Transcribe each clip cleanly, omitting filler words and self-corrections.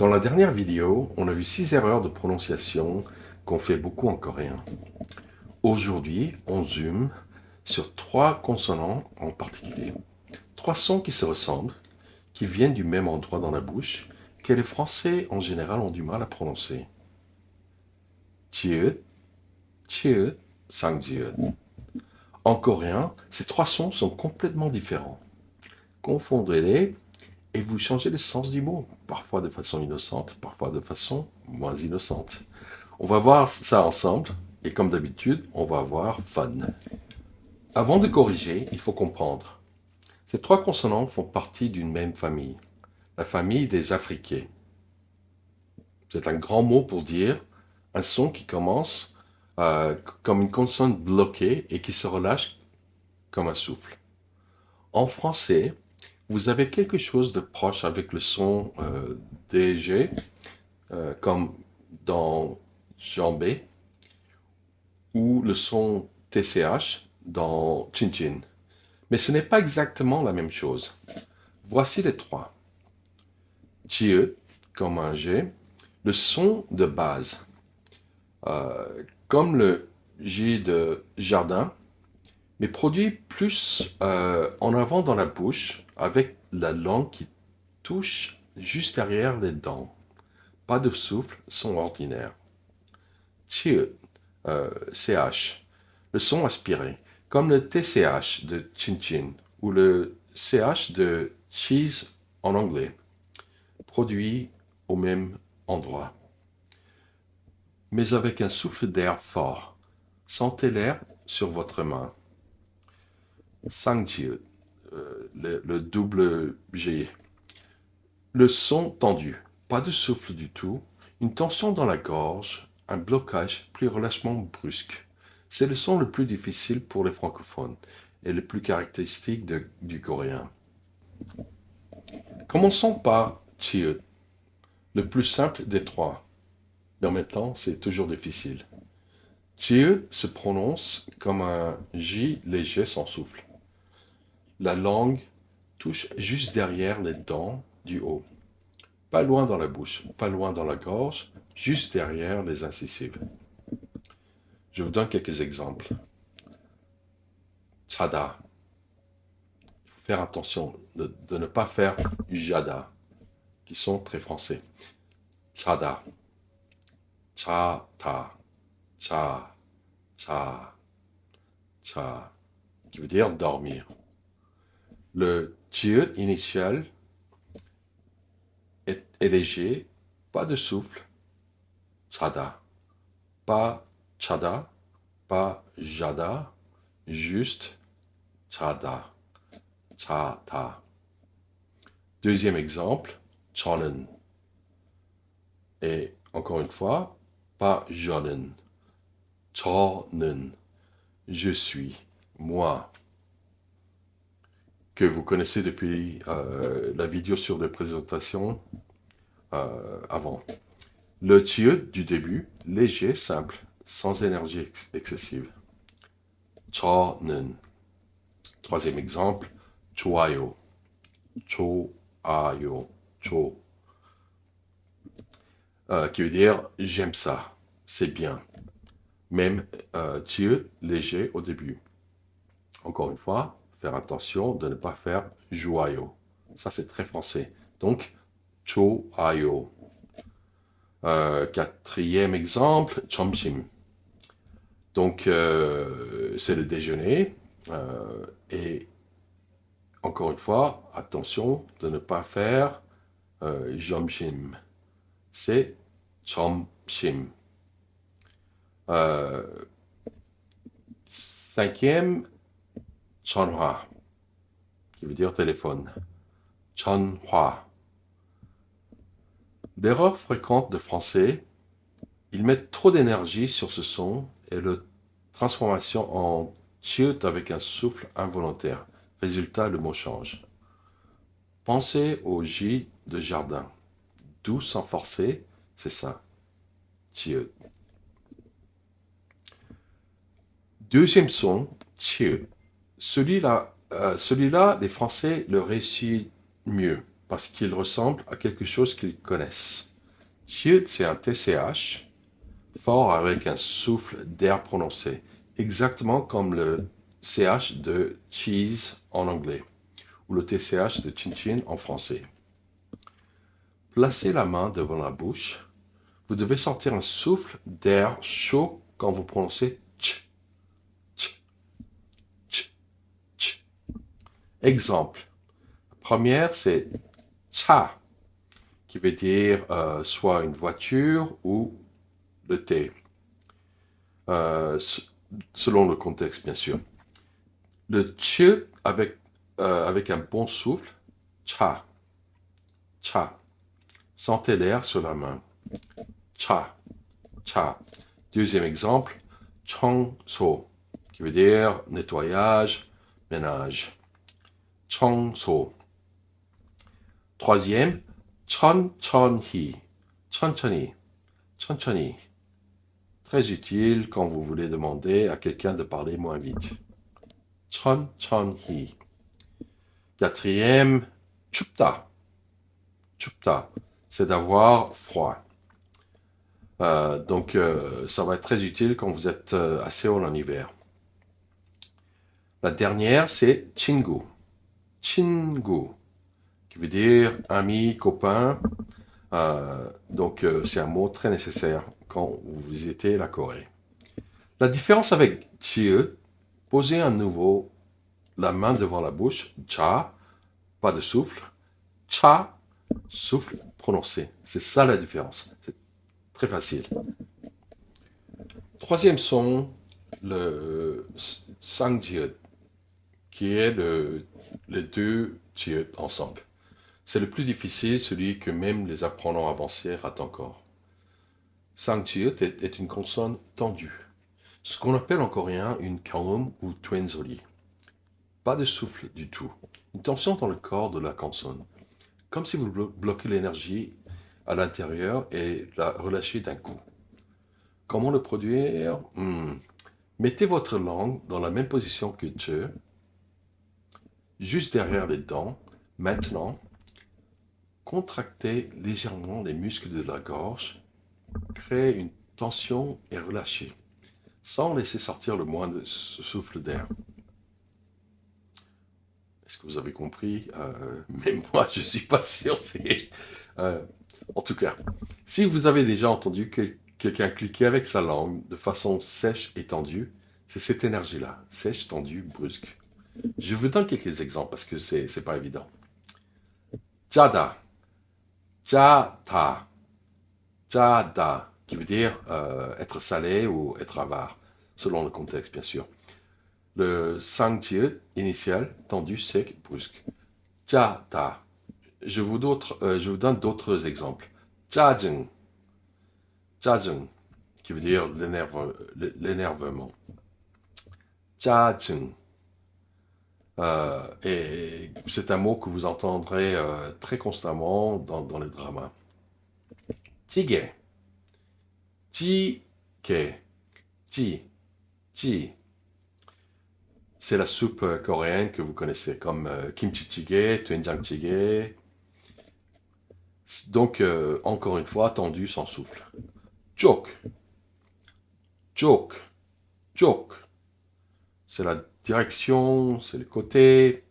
Dans la dernière vidéo, on a vu 6 erreurs de prononciation qu'on fait beaucoup en coréen. Aujourd'hui, on zoome sur 3 consonants en particulier. 3 sons qui se ressemblent, qui viennent du même endroit dans la bouche, que les Français en général ont du mal à prononcer. Jieu, Jieu, Sangjieu. En coréen, ces 3 sons sont complètement différents. Confondez-les et vous changez le sens du mot, parfois de façon innocente, parfois de façon moins innocente. On va voir ça ensemble, et comme d'habitude, on va avoir fun. Avant de corriger, il faut comprendre. Ces 3 consonants font partie d'une même famille, la famille des affriqués. C'est un grand mot pour dire un son qui commence comme une consonne bloquée et qui se relâche comme un souffle. En français, vous avez quelque chose de proche avec le son DG, comme dans jambé, ou le son TCH dans Chin Chin. Mais ce n'est pas exactement la même chose. Voici les 3. Jieu, comme un G, le son de base, comme le J de jardin, mais produit plus en avant dans la bouche, avec la langue qui touche juste derrière les dents. Pas de souffle, son ordinaire. Jieu, CH, le son aspiré, comme le TCH de Chin Chin ou le CH de cheese en anglais, produit au même endroit. Mais avec un souffle d'air fort. Sentez l'air sur votre main. Sangjiu, le double G. Le son tendu, pas de souffle du tout, une tension dans la gorge, un blocage plus relâchement brusque. C'est le son le plus difficile pour les francophones et le plus caractéristique du coréen. Commençons par Chieu, le plus simple des 3, mais en même temps c'est toujours difficile. Chieu se prononce comme un J léger sans souffle. La langue touche juste derrière les dents du haut. Pas loin dans la bouche, pas loin dans la gorge, juste derrière les incisives. Je vous donne quelques exemples. Chada. Il faut faire attention de ne pas faire jada, qui sont très français. Chada. Cha-ta. Cha. Cha. Cha. Qui veut dire dormir. Le jiu initial est léger, pas de souffle. Chada. Pas chada, pas jada, juste chada. Cha-ta. Deuxième exemple, chonen. Et encore une fois, pas jonen. Chonen. Je suis, moi. Que vous connaissez depuis la vidéo sur les présentations avant. Le jiu du début, léger, simple, sans énergie excessive. cho는. Troisième exemple, 좋아요. 좋아요. 조. Qui veut dire j'aime ça, c'est bien. Même jiu léger au début. Encore une fois, faire attention de ne pas faire joyeux. Ça, c'est très français. Donc, 좋아요. Quatrième exemple, 점심. Donc, c'est le déjeuner. Et encore une fois, attention de ne pas faire 점심. C'est 점심. Cinquième, 전화, qui veut dire téléphone. 전화. L'erreur fréquente de français, ils mettent trop d'énergie sur ce son et le transformation en chute avec un souffle involontaire. Résultat, le mot change. Pensez au J de jardin. Doux sans forcer, c'est ça. Chieu. Deuxième son, chieu. Celui-là, les Français le réussissent mieux parce qu'il ressemble à quelque chose qu'ils connaissent. Tiut, c'est un TCH fort avec un souffle d'air prononcé, exactement comme le CH de cheese en anglais ou le TCH de chin-chin en français. Placez la main devant la bouche. Vous devez sentir un souffle d'air chaud quand vous prononcez ch, ch, ch, ch. Exemple. Première, c'est cha, qui veut dire soit une voiture ou le thé, selon le contexte, bien sûr. Le ch avec un bon souffle, cha, cha. Sentez l'air sur la main. Cha, cha. Deuxième exemple, 청소, qui veut dire nettoyage, ménage. 청소. Troisième, 천천히, 천천히, 천천히. Très utile quand vous voulez demander à quelqu'un de parler moins vite. 천천히. Quatrième, 춥다. 춥다, c'est d'avoir froid. Donc, ça va être très utile quand vous êtes à Séoul en hiver. La dernière, c'est 친구. 친구, qui veut dire ami, copain. Donc, c'est un mot très nécessaire quand vous visitez la Corée. La différence avec chieu, posez à nouveau la main devant la bouche, cha, pas de souffle, cha, souffle prononcé. C'est ça la différence. C'est très facile. Troisième son, le sangjiut, qui est les deux jiut ensemble. C'est le plus difficile, celui que même les apprenants avancés ratent encore. Sangjiut est une consonne tendue, ce qu'on appelle en coréen une kaum ou twenzoli. Pas de souffle du tout, une tension dans le corps de la consonne, comme si vous bloquez l'énergie à l'intérieur et la relâchez d'un coup. Comment le produire? Mettez votre langue dans la même position que je, juste derrière les dents. Maintenant, contractez légèrement les muscles de la gorge, créez une tension et relâchez, sans laisser sortir le moindre souffle d'air. Est-ce que vous avez compris? Même moi, je ne suis pas sûr. En tout cas, si vous avez déjà entendu quelqu'un cliquer avec sa langue de façon sèche et tendue, c'est cette énergie-là, sèche, tendue, brusque. Je vous donne quelques exemples parce que c'est pas évident. Jada, jada, jada, qui veut dire être salé ou être avare, selon le contexte, bien sûr. Le sangjiut initial, tendu, sec, brusque. Jada. Je vous donne d'autres exemples. 짜증, 짜증, qui veut dire l'énervement. 짜증. Et c'est un mot que vous entendrez très constamment dans les dramas. 찌개, 찌개, 찌. C'est la soupe coréenne que vous connaissez, comme kimchi jjigae, doenjang jjigae. Donc, encore une fois, tendu sans souffle. Joke, joke, joke. C'est la direction, c'est le côté.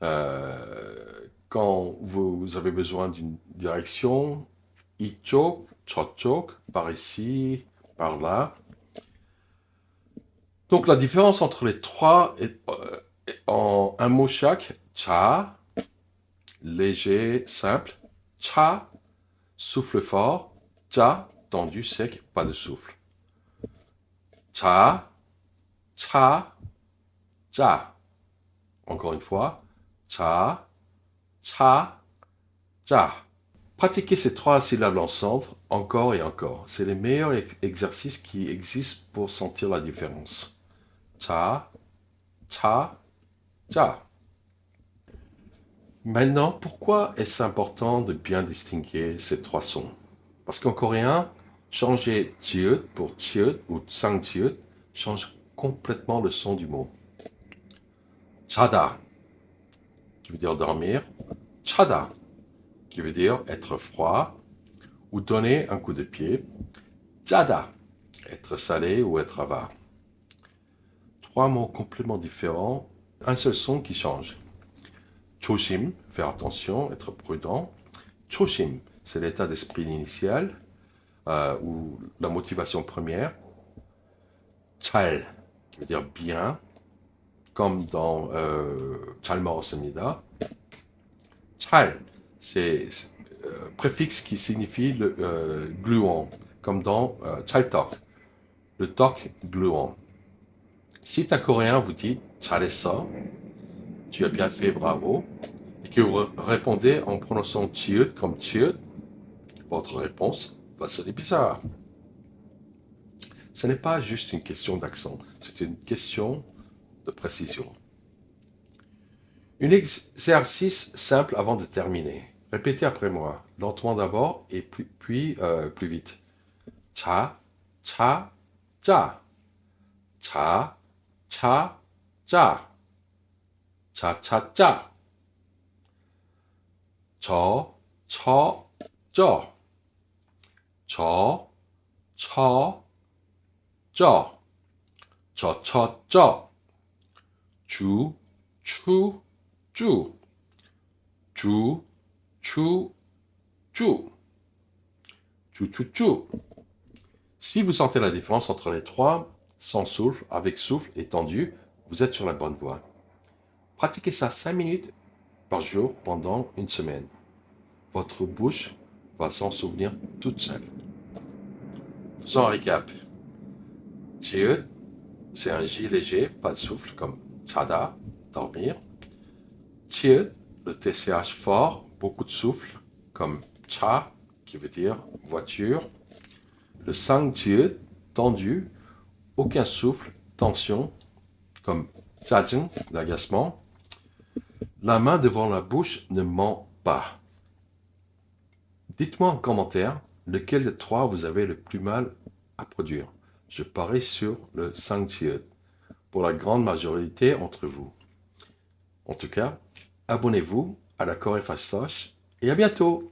Quand vous avez besoin d'une direction, 이쪽, 저쪽, par ici, par là. Donc la différence entre les trois est en un mot chaque. 자, léger, simple. 차, souffle fort. 자, tendu, sec, pas de souffle. 자, 차, 자. Encore une fois. 자, 차, 자. Pratiquez ces trois syllabes ensemble, encore et encore. C'est les meilleurs exercices qui existent pour sentir la différence. 자, 차, 자. Maintenant, pourquoi est-ce important de bien distinguer ces trois sons? Parce qu'en coréen, changer jiut pour chiut ou sangjiut change complètement le son du mot. 자다, qui veut dire dormir. 차다, qui veut dire être froid. ou donner un coup de pied. Jada, être salé ou être avare. 3 mots complètement différents, un seul son qui change. 조심, faire attention, être prudent. 조심, c'est l'état d'esprit initial ou la motivation première. 잘, qui veut dire bien, comme dans 잘 먹었습니다. 잘, c'est préfixe qui signifie le gluant, comme dans 찰떡, le toc gluant. Si un coréen vous dit 잘했어, tu as bien fait, bravo, et que vous répondez en prononçant 치읓 comme 치읓, votre réponse va sonner bizarre. Ce n'est pas juste une question d'accent, c'est une question de précision. Un exercice simple avant de terminer. Répétez après moi, lentement d'abord et puis plus vite. 자, 차, 짜. 자, 차, 짜. 자, 차, 짜. 저, 처, 저. 저, 처, 저. 저, 처, 저. 주, 추, 주. 주, 추, 주. Chu, chu, chu. Si vous sentez la différence entre les trois, sans souffle, avec souffle et tendu, vous êtes sur la bonne voie. Pratiquez ça 5 minutes par jour pendant une semaine. Votre bouche va s'en souvenir toute seule. Faisons un récap. Jieu, c'est un J léger, pas de souffle, comme tada, dormir. Tieu, le TCH fort, beaucoup de souffle, comme cha, qui veut dire voiture. Le sang Jieu, tendu, aucun souffle, tension, comme 짜증, l'agacement. La main devant la bouche ne ment pas. Dites-moi en commentaire lequel des trois vous avez le plus mal à produire. Je parie sur le Sangjieu pour la grande majorité d'entre vous. En tout cas, abonnez-vous à la Corée Fastoche et à bientôt!